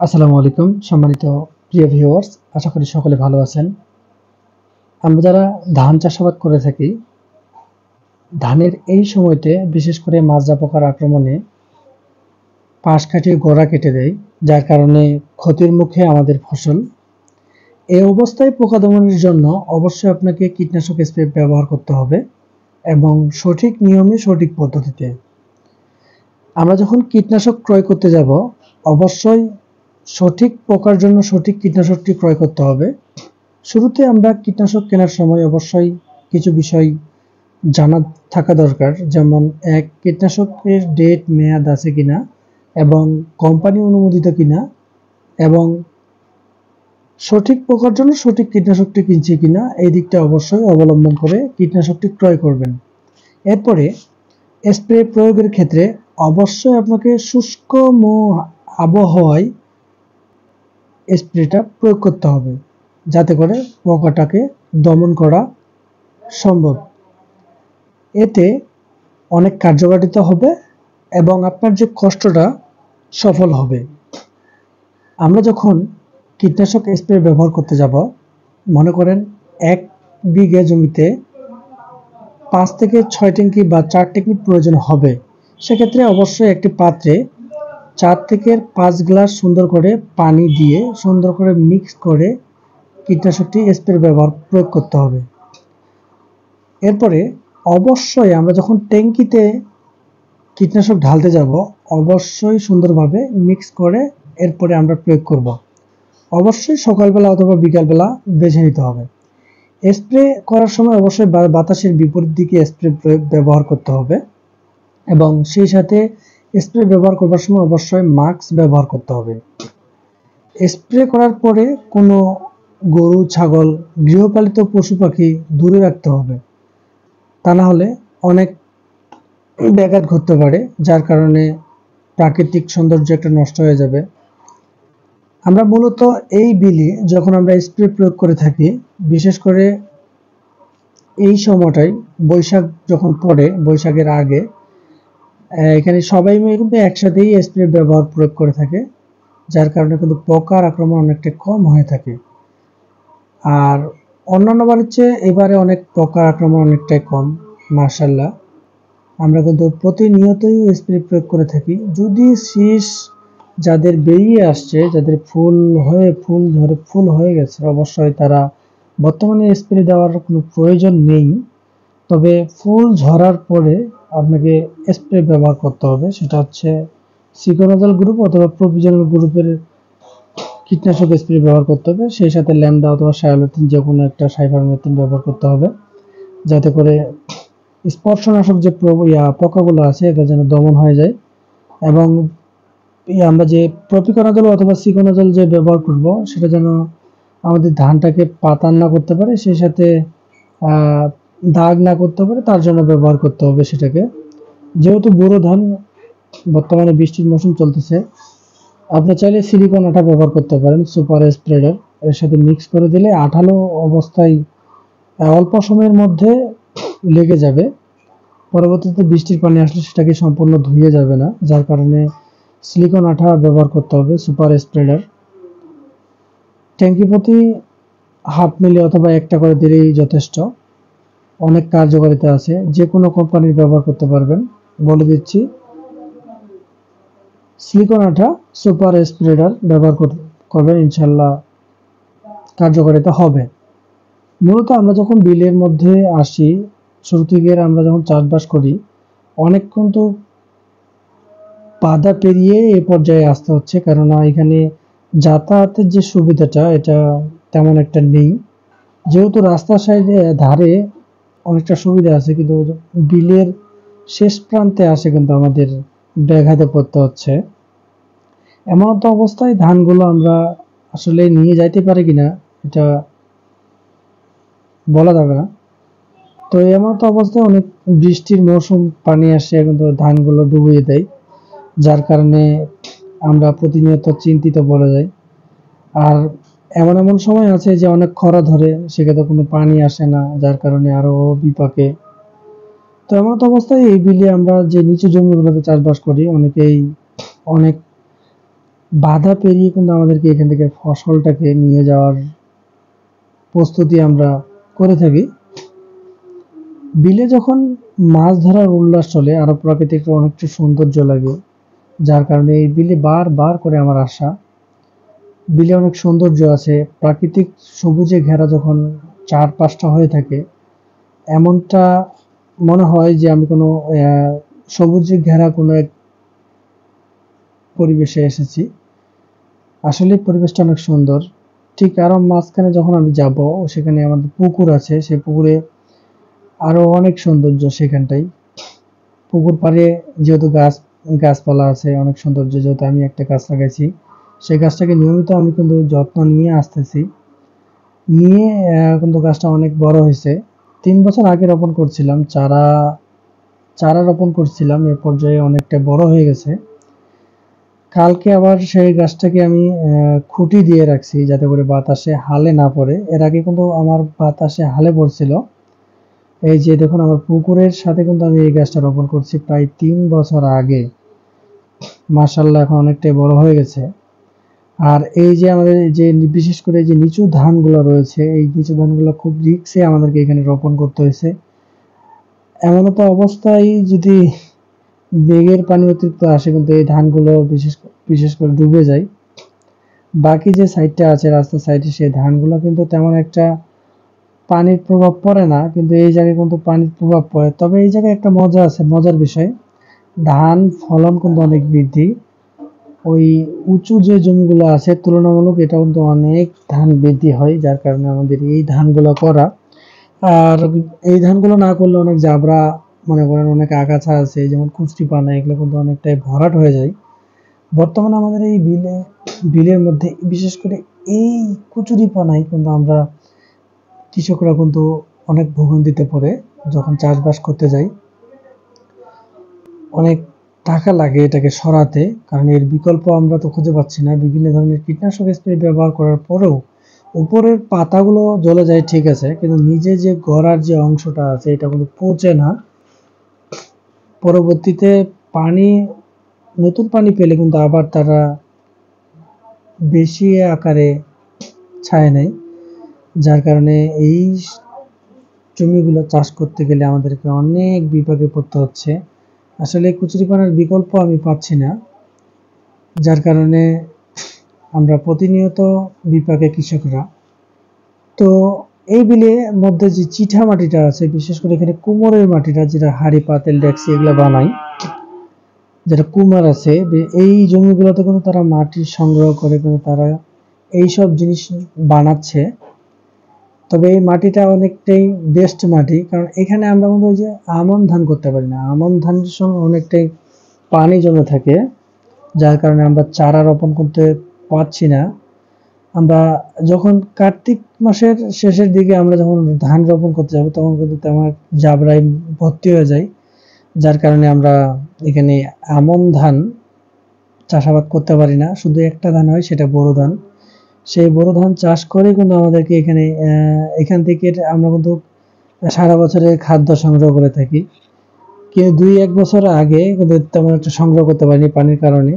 আসসালামু আলাইকুম সম্মানিত প্রিয় ভিউয়ার্স, আশা করি সকলে ভালো আছেন। আমরা যারা ধান চাষাবাদ করে থাকি, ধানের এই সময়তে বিশেষ করে মাজরা পোকার আক্রমণে পাশ কাটিয়ে গোড়া কেটে দেয়, যার কারণে ক্ষতির মুখে আমাদের ফসল। এই অবস্থায় পোকা দমনের জন্য অবশ্যই আপনাকে কীটনাশক স্প্রে ব্যবহার করতে হবে এবং সঠিক নিয়মে সঠিক পদ্ধতিতে। আমরা যখন কীটনাশক ক্রয় করতে যাব, অবশ্যই সঠিক পোকার জন্য সঠিক কীটনাশকটি ক্রয় করতে হবে। শুরুতে আমরা কীটনাশক কেনার সময় অবশ্যই কিছু বিষয় জানা থাকা দরকার, যেমন কীটনাশকের ডেট মেয়াদ আছে কিনা এবং কোম্পানি অনুমোদিত কিনা এবং সঠিক পোকার জন্য সঠিক কীটনাশকটি কিনছি কিনা, এই দিকটা অবশ্যই অবলম্বন করে কীটনাশকটি ক্রয় করবেন। এরপরে স্প্রে প্রয়োগের ক্ষেত্রে অবশ্যই আপনাকে শুষ্ক আবহাওয়ায় স্প্রেটা প্রয়োগ করতে হবে, যাতে করে পোকাটাকে দমন করা সম্ভব। এতে অনেক কার্যকারিতা হবে এবং আপনার যে কষ্টটা সফল হবে। আমরা যখন কীটনাশক স্প্রে ব্যবহার করতে যাব, মনে করেন 1 বিঘা জমিতে 5 থেকে 6 ট্যাঙ্কি বা 4 ট্যাঙ্কি প্রয়োজন হবে। সেক্ষেত্রে অবশ্যই একটি পাত্রে 4 থেকে 5 গ্লাস সুন্দর করে পানি দিয়ে সুন্দর করে মিক্স করে কীটনাশকটি স্প্রে প্রয়োগ করতে হবে। এরপরে অবশ্যই আমরা যখন ট্যাঙ্কিতে কীটনাশক ঢালতে যাব, অবশ্যই সুন্দরভাবে মিক্স করে এরপরে আমরা প্রয়োগ করব। অবশ্যই সকালবেলা অথবা বিকালবেলা বেছে নিতে হবে। স্প্রে করার সময় অবশ্যই বাতাসের বিপরীত দিকে স্প্রে ব্যবহার করতে হবে এবং সেই সাথে স্প্রে ব্যবহার করবার সময় অবশ্যই মাস্ক ব্যবহার করতে হবে। স্প্রে করার পরে কোনো গরু, ছাগল, গৃহপালিত পশু পাখি দূরে রাখতে হবে, তা না হলে অনেক ব্যাঘাত ঘটতে পারে, যার কারণে প্রাকৃতিক সৌন্দর্য একটা নষ্ট হয়ে যাবে। আমরা মূলত এই বিলে যখন আমরা স্প্রে প্রয়োগ করে থাকি, বিশেষ করে এই সময়টাই বৈশাখ যখন পড়ে, বৈশাখের আগে, এখানে সবাই মিলে কিন্তু একসাথেই স্প্রে প্রয়োগ করে থাকে, যার কারণে কিন্তু পোকার আক্রমণ অনেকটা কম হয়ে থাকে। আর অন্যান্য বারের চেয়ে এবারে অনেক পোকার আক্রমণ অনেকটাই কম, মাশাআল্লাহ। আমরা কিন্তু প্রতিনিয়তই স্প্রে প্রয়োগ করে থাকি। যদি শীষ যাদের বেরিয়ে আসছে, যাদের ফুল ঝরে ফুল হয়ে গেছে, অবশ্যই তারা বর্তমানে স্প্রে দেওয়ার কোনো প্রয়োজন নেই। তবে ফুল ঝরার পরে আপনাকে স্প্রে ব্যবহার করতে হবে, সেটা হচ্ছে সিকোনাজল গ্রুপ অথবা প্রোপিজেনাল গ্রুপের কীটনাশক স্প্রে ব্যবহার করতে হবে। সেই সাথে ল্যামডা অথবা সায়োলেথিন, যে কোনো একটা সাইফারমেথিন ব্যবহার করতে হবে, যাতে করে স্পর্শনাশক যে পোকাগুলো আছে এটা যেন দমন হয়ে যায়। এবং আমরা যে প্রপিকোনাজল অথবা সিকোনাজল যে ব্যবহার করব, সেটা যেন আমাদের ধানটাকে পাতান না করতে পারে, সেই সাথে দাগ না করতে পারে, তার জন্য ব্যবহার করতে হবে সেটাকে। যেহেতু বোরো ধান, বর্তমানে বৃষ্টির মৌসুম চলতেছে, আপনি চাইলে সিলিকন আঠা ব্যবহার করতে পারেন সুপার স্প্রেডার, এর সাথে মিক্স করে দিলে আঠালো অবস্থায় অল্প সময়ের মধ্যে লেগে যাবে। পরবর্তীতে বৃষ্টির পানি আসলে সেটাকে সম্পূর্ণ ধুয়ে যাবে না, যার কারণে সিলিকন আঠা ব্যবহার করতে হবে সুপার স্প্রেডার। ট্যাঙ্কি প্রতি হাফ মিলি অথবা 1টা করে দিলেই যথেষ্ট। অনেক কার্যকারিতা আছে, যে কোনো কোম্পানির ব্যবহার করতে পারবেন। বলে দিচ্ছি, সিলিকন আঠা সুপার স্প্রেডার ব্যবহার করবেন, ইনশাল্লাহ কার্যকারিতা হবে। মূলত আমরা যখন বিলের মধ্যে আসি, শুরু থেকে আমরা যখন চাষবাস করি, অনেক কিন্তু বাধা পেরিয়ে এ পর্যায়ে আসতে হচ্ছে, কেননা এখানে যাতায়াতের যে সুবিধাটা এটা তেমন একটা নেই। যেহেতু রাস্তার সাইডে ধারে অনেকটা সুবিধা আছে, কিন্তু বিলের শেষ প্রান্তে আসে কিন্তু আমাদের ব্যাঘাতে পড়তে হচ্ছে। এমন তো অবস্থায় ধানগুলো আমরা আসলে নিয়ে যাইতে পারি কিনা এটা বলা যাবে না। তো এমন তো অবস্থায় অনেক বৃষ্টির মৌসুম পানি আসে কিন্তু ধানগুলো ডুবিয়ে দেয়, যার কারণে আমরা প্রতিনিয়ত চিন্তিত বলা যায়। আর এমন এমন সময় আছে যে অনেক খরা ধরে, সেক্ষেত্রে কোনো পানি আসে না, যার কারণে আরো বিপাকে। তো এমন অবস্থায় এই বিলে আমরা যে নিচু জমিগুলোতে চাষবাস করি, অনেকেই অনেক বাধা পেরিয়ে কিন্তু আমাদেরকে এখান থেকে ফসলটাকে নিয়ে যাওয়ার প্রস্তুতি আমরা করে থাকি। বিলে যখন মাছ ধরার উল্লাস চলে আরো প্রাকৃতিক অনেকটা সৌন্দর্য লাগে, যার কারণে এই বিলে বারবার করে আমার আসা। বিলে অনেক সৌন্দর্য আছে, প্রাকৃতিক সবুজে ঘেরা যখন 4-5টা হয়ে থাকে, এমনটা মনে হয় যে আমি কোনো সবুজে ঘেরা কোনো এক পরিবেশে এসেছি। আসলে পরিবেশটা অনেক সুন্দর। ঠিক আরো মাঝখানে যখন আমি যাব, সেখানে আমাদের পুকুর আছে, সেই পুকুরে আরো অনেক সৌন্দর্য সেখানটাই। পুকুর পাড়ে যেহেতু গাছপালা আছে, অনেক সৌন্দর্য, যেহেতু আমি একটা গাছ লাগাইছি, সেই গাছটাকে নিয়মিত আমি কিন্তু যত্ন নিয়ে আসতেছি। নিয়ে কিন্তু গাছটা অনেক বড় হয়েছে। 3 বছর আগে রোপণ করছিলাম, চারা রোপণ করছিলাম, এ পর্যায়ে অনেকটা বড় হয়ে গেছে। কালকে আবার সেই গাছটাকে আমি খুঁটি দিয়ে রাখছি যাতে করে বাতাসে হালে না পড়ে। এর আগে কিন্তু আমার বাতাসে হালে পড়ছিল। এই যে দেখুন, আমার পুকুরের সাথে কিন্তু আমি এই গাছটা রোপণ করছি প্রায় 3 বছর আগে। মাশাআল্লাহ, এখন অনেকটাই বড় হয়ে গেছে। আর এই যে আমাদের যে বিশেষ করে যে নিচু ধানগুলো রয়েছে, এই নিচু ধানগুলো খুব রিস্কে আমাদেরকে এখানে রোপণ করতে হয়েছে। এমন তো অবস্থায় যদি বেগের পানি অতিরিক্ত আসে, কিন্তু এই ধানগুলো বিশেষ করে ডুবে যায়। বাকি যে সাইডটা আছে রাস্তার সাইডে, সেই ধানগুলো কিন্তু তেমন একটা পানির প্রভাব পড়ে না, কিন্তু এই জায়গায় কিন্তু পানির প্রভাব পড়ে। তবে এই জায়গায় একটা মজা আছে, মজার বিষয়, ধান ফলন কিন্তু অনেক বৃদ্ধি। ওই উঁচু যে জমিগুলো আছে তুলনামূলক এটা কিন্তু অনেক ধান বৃদ্ধি হয়, যার কারণে আমাদের এই ধানগুলো করা। আর এই ধানগুলো না করলে অনেক জাবরা, মনে করেন অনেক আগাছা আছে, যেমন কুষ্টি পানা, এগুলো কিন্তু অনেকটাই ভরাট হয়ে যায়। বর্তমানে আমাদের এই বিলের মধ্যে বিশেষ করে এই কুচুরি পানায় কিন্তু আমরা কৃষকরা কিন্তু অনেক ভোগান্তিতে পড়ে যখন চাষবাস করতে যাই। অনেক টাকা লাগে এটাকে সরাতে, কারণ এর বিকল্প আমরা তো খুঁজে পাচ্ছি না। বিভিন্ন ধরনের কীটনাশক স্প্রে ব্যবহার করার পরেও উপরের পাতাগুলো জ্বলে যায়, ঠিক আছে, কিন্তু নিচে যে গোড়ার যে অংশটা আছে এটা কিন্তু পচে না। পরবর্তীতে নতুন পানি পেলে কিন্তু আবার তারা বেশি আকারে ছায় নেয়, যার কারণে এই জমিগুলো চাষ করতে গেলে আমাদেরকে অনেক বিপাকে পড়তে হচ্ছে। আসলে কচুরিপানার বিকল্প আমি পাচ্ছি না, যার কারণে আমরা প্রতিনিয়ত বিপাকে কৃষকরা। তো এই বিলের মধ্যে যে চিঠা মাটিটা আছে, বিশেষ করে এখানে কুমোরের মাটিটা, যেটা হাড়ি পাতিল ডেকচি এগুলো বানায়, যেটা কুমার আছে, এই জমিগুলোতে কিন্তু তারা মাটি সংগ্রহ করে কিন্তু তারা এইসব জিনিস বানাচ্ছে। তবে এই মাটিটা অনেকটাই বেস্ট মাটি, কারণ এখানে আমরা কিন্তু ওই যে আমন ধান করতে পারি না। আমন ধানের সঙ্গে অনেকটাই পানি জমে থাকে, যার কারণে আমরা চারা রোপণ করতে পারছি না। আমরা যখন কার্তিক মাসের শেষের দিকে আমরা যখন ধান রোপণ করতে যাব, তখন কিন্তু তেমন জাবরায় ভর্তি হয়ে যায়, যার কারণে আমরা এখানে আমন ধান চাষাবাদ করতে পারি না। শুধু একটা ধান হয়, সেটা বোরো ধান। সেই বোরো ধান চাষ করে কিন্তু আমাদেরকে এখান থেকে আমরা কিন্তু সারা বছরের খাদ্য সংগ্রহ করে থাকি। কিন্তু 2-1 বছর আগে কিন্তু তেমন একটা সংগ্রহ করতে পারিনি পানির কারণে।